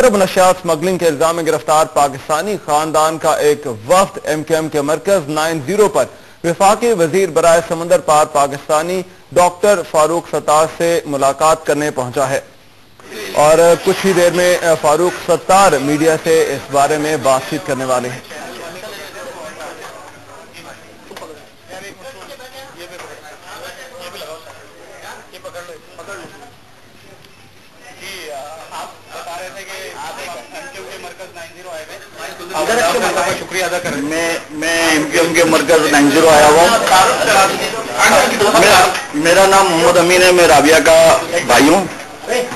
अरब नशियात smuggling के इल्जाम में गिरफ्तार पाकिस्तानी खानदान का एक वफ्द MKM के मरकज 90 पर वफाकी वजीर बराए समंदर पार पाकिस्तानी डॉक्टर फारूक सत्तार से मुलाकात करने पहुंचा है और कुछ ही देर में फारूक सत्तार मीडिया से इस बारे में बातचीत करने वाले हैं। शुक्रिया अदा करें। मैं MKM के मरकज 90 आया हुआ। मेरा नाम मोहम्मद अमीन है, मैं राबिया का भाई हूँ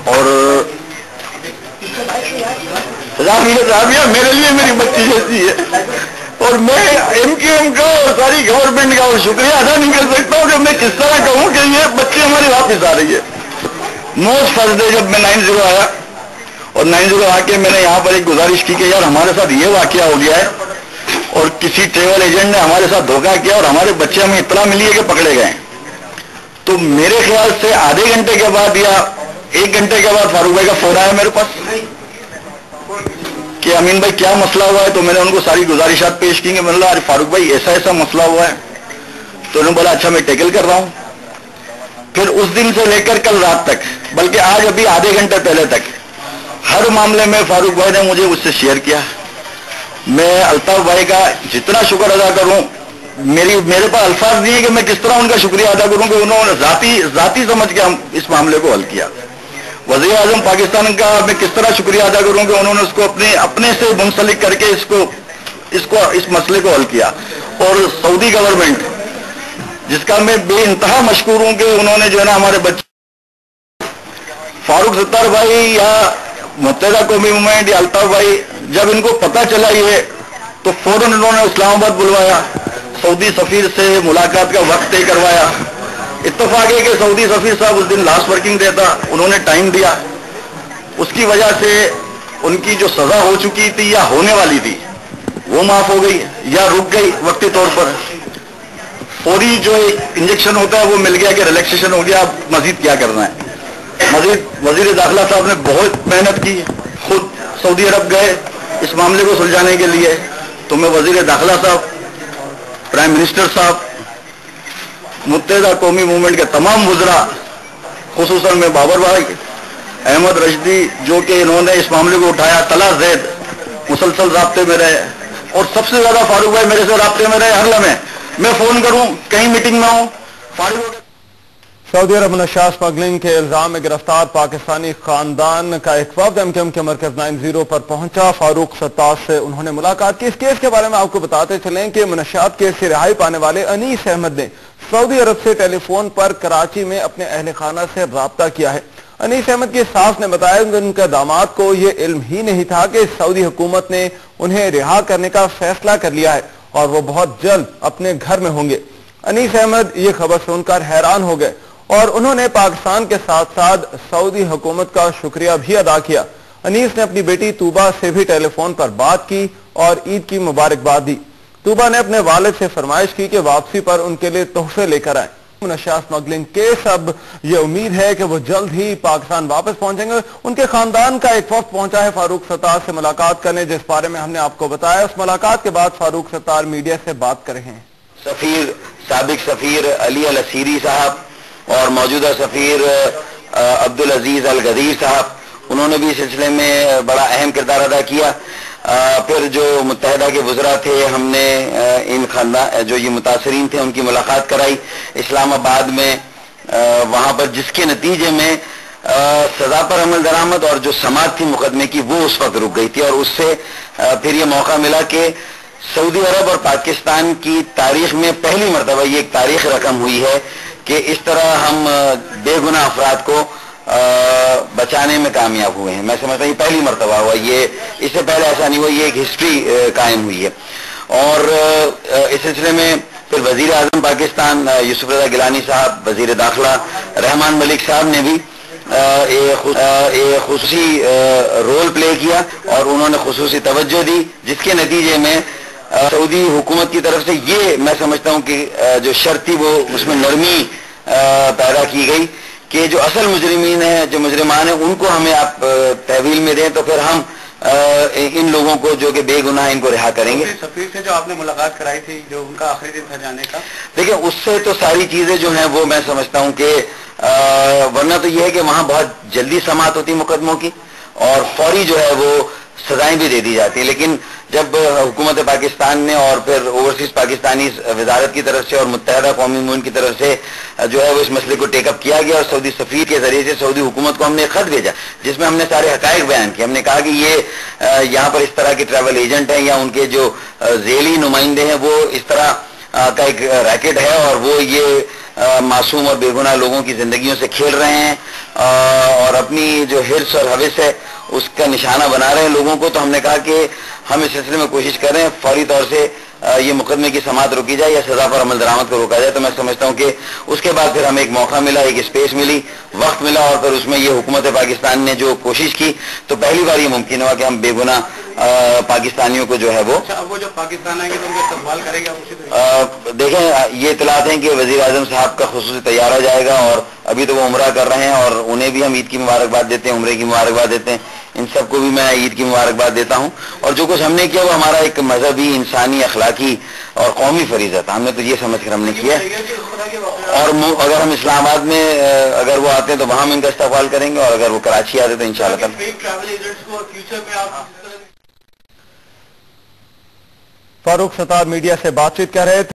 और राबिया मेरे लिए मेरी बच्ची जैसी है और मैं MKM का और सारी गवर्नमेंट का और शुक्रिया अदा नहीं कर सकता हूँ कि मैं किस तरह कहूँ कि ये बच्ची हमारी वापस आ रही है। मोस्ट फर्स्ट डे जब मैं 90 आया और 90 आके मैंने यहाँ पर एक गुजारिश की कि यार हमारे साथ ये वाकया हो गया है और किसी ट्रेवल एजेंट ने हमारे साथ धोखा किया और हमारे बच्चे हमें इत्तला मिली है कि पकड़े गए। तो मेरे ख्याल से आधे घंटे के बाद या 1 घंटे के बाद फारूक भाई का फोन आया मेरे पास कि अमीन भाई क्या मसला हुआ है। तो मैंने उनको सारी गुजारिशात पेश की। मैंने बोला फारूक भाई ऐसा ऐसा मसला हुआ है। तो उन्होंने बोला अच्छा मैं टैकल कर रहा हूं। फिर उस दिन से लेकर कल रात तक, बल्कि आज अभी आधे घंटे पहले तक, हर मामले में फारूक भाई ने मुझे उससे शेयर किया। मैं अल्ताफ भाई का जितना शुक्र अदा करूं, मेरे पास अल्फाज नहीं है कि मैं किस तरह उनका शुक्रिया अदा करूं कि उन्होंने जाती समझ के हम इस मामले को हल किया। वज़ीर आज़म पाकिस्तान का मैं किस तरह शुक्रिया अदा करूं कि उन्होंने उसको अपने से मुंसलिक करके इस मसले को हल किया। और सऊदी गवर्नमेंट जिसका मैं बेइंतहा मशकूर हूं कि उन्होंने जो है ना हमारे बच्चे फारूक सत्तार भाई या मुत्तहिदा कौमी मूवमेंट या अल्ताफ भाई, जब इनको पता चला ये तो फौरन उन्होंने इस्लामाबाद बुलवाया, सऊदी सफीर से मुलाकात का वक्त तय करवाया। इत्तफाक है कि सऊदी सफीर साहब उस दिन लास्ट वर्किंग डे था, उन्होंने टाइम दिया। उसकी वजह से उनकी जो सजा हो चुकी थी या होने वाली थी वो माफ हो गई या रुक गई वक्ती तौर पर। फौरी जो एक इंजेक्शन होता है वो मिल गया कि रिलैक्सेशन हो गया, अब मजीद क्या करना है। मजीद वजीर दाखिला साहब ने बहुत मेहनत की, खुद सऊदी अरब गए इस मामले को सुलझाने के लिए। तो मैं वजीर दाखिला साहब, प्राइम मिनिस्टर साहब, मुत्तहिदा कौमी मूवमेंट के तमाम वज़रा, खुसूसन में बाबर भाई, अहमद रशदी जो कि इन्होंने इस मामले को उठाया, तला जैद मुसलसल राब्ते में रहे और सबसे ज्यादा फारूक भाई मेरे से राब्ते में रहे। हर लम्हे मैं फोन करूं, कहीं मीटिंग में हूं, फारूक। सऊदी अरब नशियात स्मगलिंग के इल्जाम में गिरफ्तार पाकिस्तानी खानदान का एक वफ्द MKM के मरकज 90 पर पहुंचा। फारूक सत्तार से उन्होंने मुलाकात की। इस केस के बारे में आपको बताते चलें कि मनशियात केस से रिहाई पाने वाले अनीस अहमद ने सऊदी अरब से टेलीफोन पर कराची में अपने अहल खाना से राब्ता किया है। अनीस अहमद की सास ने बताया कि उनके दामाद को यह इल्म ही नहीं था कि सऊदी हुकूमत ने उन्हें रिहा करने का फैसला कर लिया है और वो बहुत जल्द अपने घर में होंगे। अनीस अहमद ये खबर सुनकर हैरान हो गए और उन्होंने पाकिस्तान के साथ साथ सऊदी हुकूमत का शुक्रिया भी अदा किया। अनीस ने अपनी बेटी तूबा से भी टेलीफोन पर बात की और ईद की मुबारकबाद दी। तूबा ने अपने वालिद से फरमाइश की कि वापसी पर उनके लिए तोहफे लेकर आए। नशियात स्मगलिंग केस अब ये उम्मीद है कि वो जल्द ही पाकिस्तान वापस पहुंचेंगे। उनके खानदान का एक वफ्द पहुंचा है फारूक सत्तार से मुलाकात करने, जिस बारे में हमने आपको बताया। उस मुलाकात के बाद फारूक सत्तार मीडिया से बात कर रहे हैं। सफीर, साबिक सफीर अली अल असीरी साहब और मौजूदा सफीर अब्दुल अजीज अल गदीर साहब, उन्होंने भी इस सिलसिले में बड़ा अहम किरदार अदा किया। फिर जो मुत्तहिदा के वज़रा थे, हमने इन खानदान जो ये मुतासरीन थे उनकी मुलाकात कराई इस्लामाबाद में, वहां पर जिसके नतीजे में सजा पर अमल दरामद और जो समाअत थी मुकदमे की वो उस वक्त रुक गई थी। और उससे फिर ये मौका मिला कि सऊदी अरब और पाकिस्तान की तारीख में पहली मरतबा ये एक तारीख रकम हुई है कि इस तरह हम बेगुनाह अफराद को बचाने में कामयाब हुए हैं। मैं समझता हूँ पहली मरतबा हुआ, ये इससे पहले ऐसा नहीं हुआ, ये एक हिस्ट्री कायम हुई है। और इस सिलसिले में फिर वजीर आजम पाकिस्तान यूसुफ रज़ा गिलानी साहब, वजीर दाखिला रहमान मलिक साहब ने भी एक खुसूसी रोल प्ले किया और उन्होंने खुसूसी तवज्जो दी, जिसके नतीजे में सऊदी हुकूमत की तरफ से ये मैं समझता हूँ कि जो शर्त थी वो उसमें नरमी पैदा की गई कि जो असल मुजरिमीन हैं, जो मुजरिमान हैं, उनको हमें आप तहवील में दें तो फिर हम ان لوگوں کو جو کہ بے گناہ ان کو رہا کریں گے. سفیر سے جو آپ نے ملاقات کرائی تھی، جو ان کا آخری دن تھا جانے کا، دیکھیں اس سے تو ساری چیزیں جو ہیں وہ میں سمجھتا ہوں کہ ورنہ تو یہ ہے کہ وہاں بہت جلدی سماعت ہوتی مقدموں کی اور فوری جو ہے وہ سزائیں بھی دے دی جاتی ہیں. لیکن جب حکومت پاکستان نے اور پھر اوورسیز پاکستانی وزارت کی طرف سے اور متحدہ قومی امور کی طرف سے جو ہے وہ اس مسئلے کو ٹیک اپ کیا گیا اور سعودی سفیر کے ذریعے سے سعودی حکومت کو ہم نے خط بھیجا جس میں ہم نے سارے حقائق بیان کیے. ہم نے کہا کہ یہ یہاں پر اس طرح کے ٹریول ایجنٹ ہیں یا ان کے جو ذیلی نمائندے ہیں وہ اس طرح کا ایک ریکٹ ہے اور وہ یہ معصوم اور بے گناہ لوگوں کی زندگیوں سے کھیل رہے ہیں اور اپنی جو حرص اور حوث ہے اس کا نشانہ بنا رہے ہیں لوگوں کو. تو ہم نے کہا کہ ہم اس سلسلے میں کوشش کر رہے ہیں فوری طور سے یہ مقدمے کی سماعت روکی جائے یا سزا پر عمل درآمد کو روکا جائے. تو میں سمجھتا ہوں کہ اس کے بعد پھر ہمیں ایک موقع ملا، ایک اسپیس ملی، وقت ملا اور پھر اس میں یہ حکومت پاکستان نے جو کوشش کی تو پہلی بار یہ ممکن ہوا کہ ہم بے گناہ پاکستانیوں کو جو ہے وہ جو پاکستان آئیں گے تو ان کا استقبال کرے گا. دیکھیں یہ اطلاعات ہیں کہ وزیر اعظم صاحب کا خصوصی طیارہ جائے گا اور ابھی تو وہ عمرہ کر رہے ہیں اور انہیں بھی ہم عید کی مبارکباد دیتے ہیں، عمرے کی مبارکباد دیتے ہیں. ان سب کو بھی میں عید کی مبارکباد دیتا ہوں اور جو کچھ ہم نے کیا وہ ہمارا ایک مذہبی، انسانی، اخلاقی اور قومی فریضہ تھا. ہم نے تو یہ سمجھ کر ہم نے کیا اور اگر ہم اسلام آباد میں اگر وہ آتے ہیں تو وہاں ہم ان کا استقبال کریں گے اور اگر وہ کراچی آتے تو انشاءاللہ تعالی. فاروق ستار میڈیا سے بات چیت کر رہے تھے.